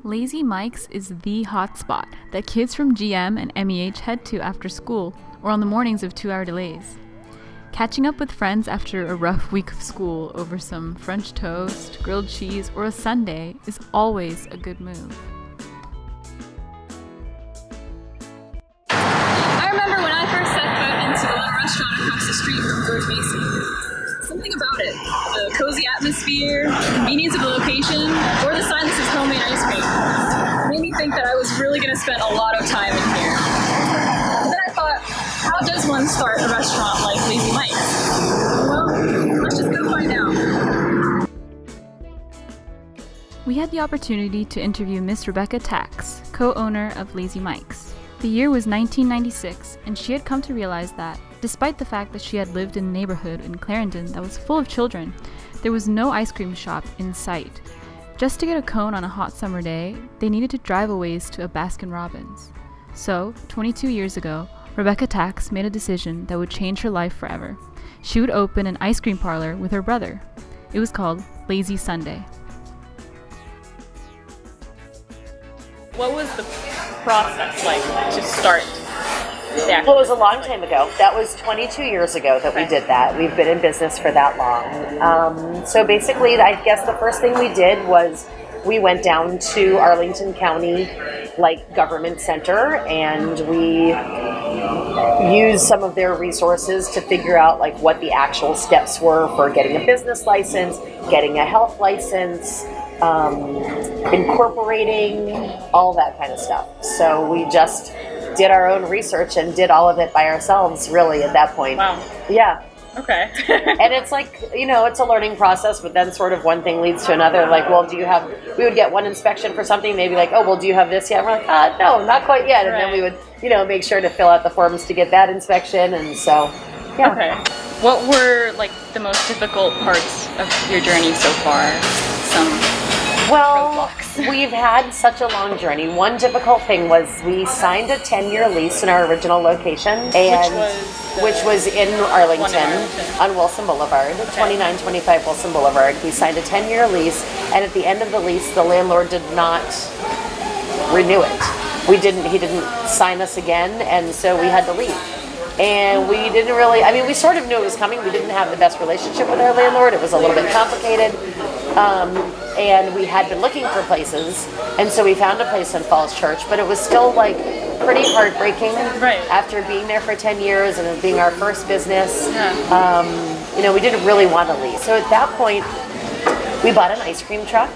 Lazy Mike's is the hotspot that kids from GM and MEH head to after school or on the mornings of 2-hour delays. Catching up with friends after a rough week of school over some French toast, grilled cheese, or a sundae is always a good move. I remember when I first set foot into the little restaurant across the street from InforMason. Something about it, the cozy atmosphere, the convenience of the location, or the sign that says homemade ice cream, made me think that I was really going to spend a lot of time in here. But then I thought, how does one start a restaurant like Lazy Mike's? Well, let's just go find out. We had the opportunity to interview Miss Rebecca Tax, co-owner of Lazy Mike's. The year was 1996, and she had come to realize that, despite the fact that she had lived in a neighborhood in Clarendon that was full of children, there was no ice cream shop in sight. Just to get a cone on a hot summer day, they needed to drive a ways to a Baskin-Robbins. So, 22 years ago, Rebecca Tax made a decision that would change her life forever. She would open an ice cream parlor with her brother. It was called Lazy Sunday. What was the process like to start? Well, it was a long time ago. That was 22 years ago that we did that. We've been in business for that long. So basically, I guess the first thing we did was we went down to Arlington County, government center, and we used some of their resources to figure out what the actual steps were for getting a business license, getting a health license, incorporating, all that kind of stuff. So we just did our own research and did all of it by ourselves, really, at that point. Wow. Yeah. Okay. And it's it's a learning process, but then sort of one thing leads to another. We would get one inspection for something, maybe do you have this yet? And we're like, no, not quite yet. And then we would, make sure to fill out the forms to get that inspection. And so, yeah. Okay. What were, the most difficult parts of your journey so far? Well, roadblocks. We've had such a long journey. One difficult thing was we signed a 10-year lease in our original location, which was in Arlington on Wilson Boulevard, 2925 Wilson Boulevard. We signed a 10-year lease, and at the end of the lease, the landlord did not renew it. He didn't sign us again, and so we had to leave. And we didn't really, we sort of knew it was coming. We didn't have the best relationship with our landlord. It was a little bit complicated. And we had been looking for places. And so we found a place in Falls Church, but it was still pretty heartbreaking after being there for 10 years and it being our first business. Yeah. We didn't really want to leave. So at that point, we bought an ice cream truck.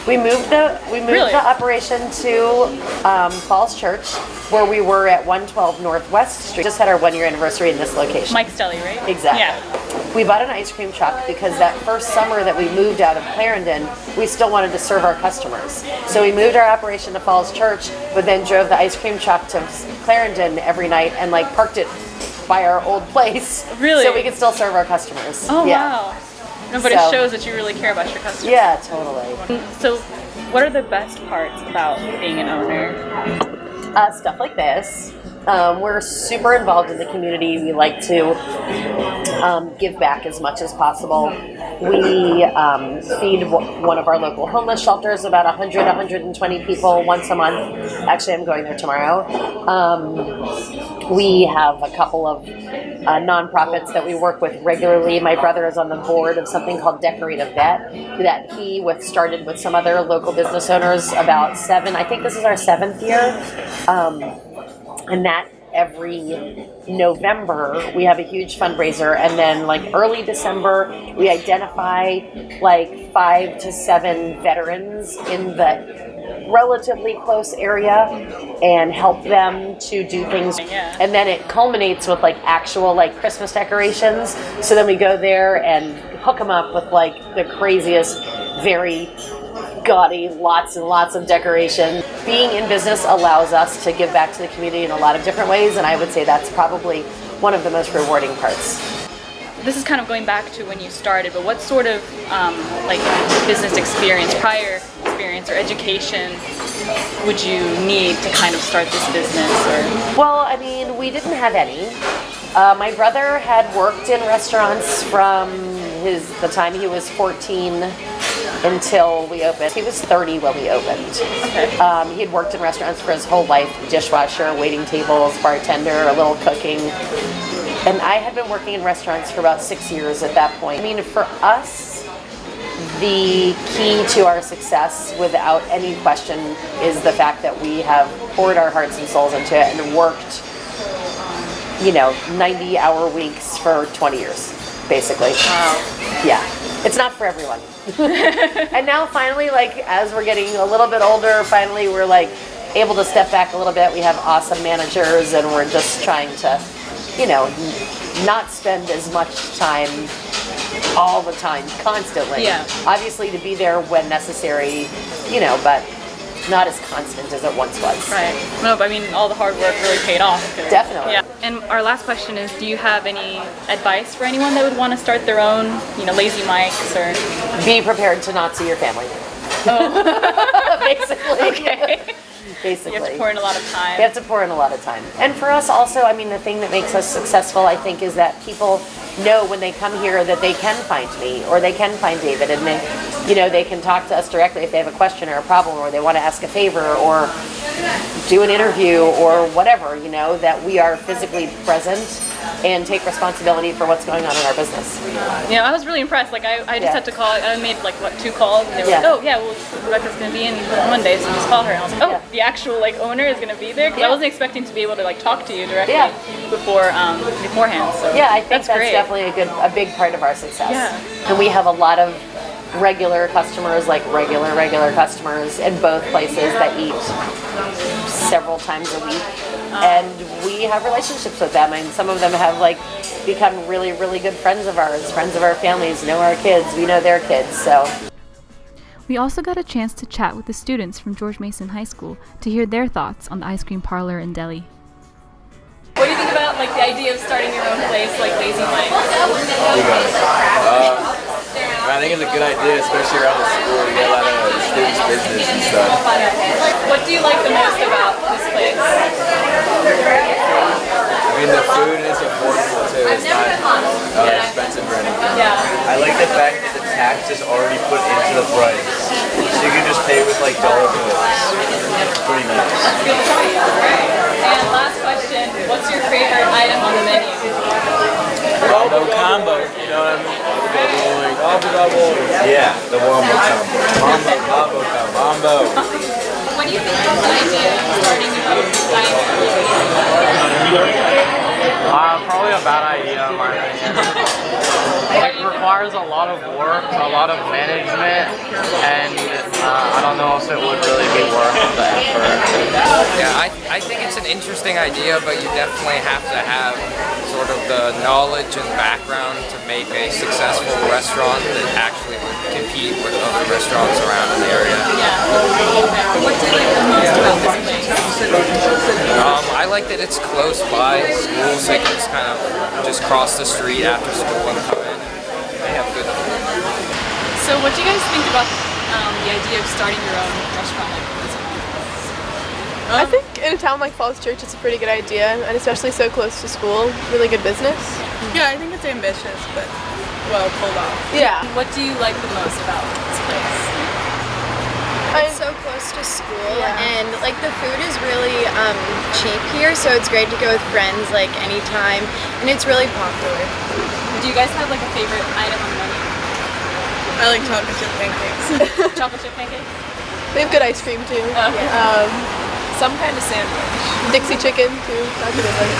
We moved the operation to Falls Church, where we were at 112 Northwest Street. Just had our 1-year anniversary in this location. Mike's Deli, right? Exactly. Yeah. We bought an ice cream truck because that first summer that we moved out of Clarendon, we still wanted to serve our customers. So we moved our operation to Falls Church, but then drove the ice cream truck to Clarendon every night and parked it by our old place. Really? So we could still serve our customers. Oh, wow. No, but it shows that you really care about your customers. Yeah, totally. So, what are the best parts about being an owner? Stuff like this. We're super involved in the community. We like to give back as much as possible. We feed one of our local homeless shelters, about 120 people once a month. Actually, I'm going there tomorrow. We have a couple of nonprofits that we work with regularly. My brother is on the board of something called Decorate a Vet that he started with some other local business owners about I think this is our 7th year. And that every November we have a huge fundraiser, and then early December we identify 5 to 7 veterans in the relatively close area and help them to do things. Yeah. And then it culminates with actual Christmas decorations. So then we go there and hook them up with the craziest, very gaudy, lots and lots of decoration. Being in business allows us to give back to the community in a lot of different ways, and I would say that's probably one of the most rewarding parts. This is kind of going back to when you started, but what sort of business experience, prior experience or education would you need to kind of start this business? Well, we didn't have any. My brother had worked in restaurants from the time he was 14 until we opened. He was 30 when we opened. Okay. He had worked in restaurants for his whole life, dishwasher, waiting tables, bartender, a little cooking. And I had been working in restaurants for about 6 years at that point. I mean, for us, the key to our success, without any question, is the fact that we have poured our hearts and souls into it and worked, 90-hour weeks for 20 years, basically. Wow. Yeah. It's not for everyone. And now finally, as we're getting a little bit older, finally we're able to step back a little bit. We have awesome managers, and we're just trying to, not spend as much time all the time, constantly. Yeah. Obviously to be there when necessary, but not as constant as it once was. Right. No, but I mean, all the hard work really paid off. Definitely. Yeah. And our last question is, do you have any advice for anyone that would want to start their own, Lazy Mike's or? Be prepared to not see your family. Oh. Basically. Okay. Basically. You have to pour in a lot of time. You have to pour in a lot of time. And for us also, I mean, the thing that makes us successful, I think, is that people know when they come here that they can find me or they can find David, and they can talk to us directly if they have a question or a problem, or they want to ask a favor or do an interview or whatever, that we are physically present and take responsibility for what's going on in our business. I was really impressed. I just had to call. I made 2 calls, and they were like, "Oh yeah, well Rebecca's gonna be in on Monday, so just call her." And I was like, "Oh, the actual owner is gonna be there," because I wasn't expecting to be able to talk to you directly beforehand. So yeah, I think that's great. definitely a big part of our success. Yeah. And we have a lot of regular customers, regular customers in both places that eat several times a week. And we have relationships with them, and some of them have become really, really good friends of ours, friends of our families, know our kids, we know their kids, so. We also got a chance to chat with the students from George Mason High School to hear their thoughts on the ice cream parlor in Delhi. What do you think about the idea of starting your own place like Lazy Mike's? I think it's a good idea, especially around the school. You get a lot of students' business and stuff. What do you like the most about this place? I mean, the food is affordable too. It's not expensive or anything. Yeah. I like the fact that the tax is already put into the price. So you can just pay with dollar bills. Pretty nice. And last question, what's your favorite item on the menu? Combo, you know what I mean? Yeah, the wombo combo. Combo. What do you think of the idea of starting your own dining Probably a bad idea in my opinion. It requires a lot of work, a lot of management, and I don't know if it would really be worth the effort. Yeah, I think it's an interesting idea, but you definitely have to have sort of the knowledge and background to make a successful restaurant that actually would compete with other restaurants around in the area. What do you like the most about this place? I like that it's close by school, so you can just kind of cross the street after school and come in. They have good food. So what do you guys think about the idea of starting your own restaurant like Lazy Mike's? I think in a town like Falls Church, it's a pretty good idea, and especially so close to school, really good business. Yeah, I think it's ambitious, but well pulled off. Yeah. What do you like the most about this place? It's so close to school, and the food is really cheap here, so it's great to go with friends anytime, and it's really popular. Do you guys have a favorite item on the menu? I like chocolate chip pancakes. Chocolate chip pancakes? They have good ice cream too. Okay. Some kind of sandwich. Dixie chicken too. That's a good one.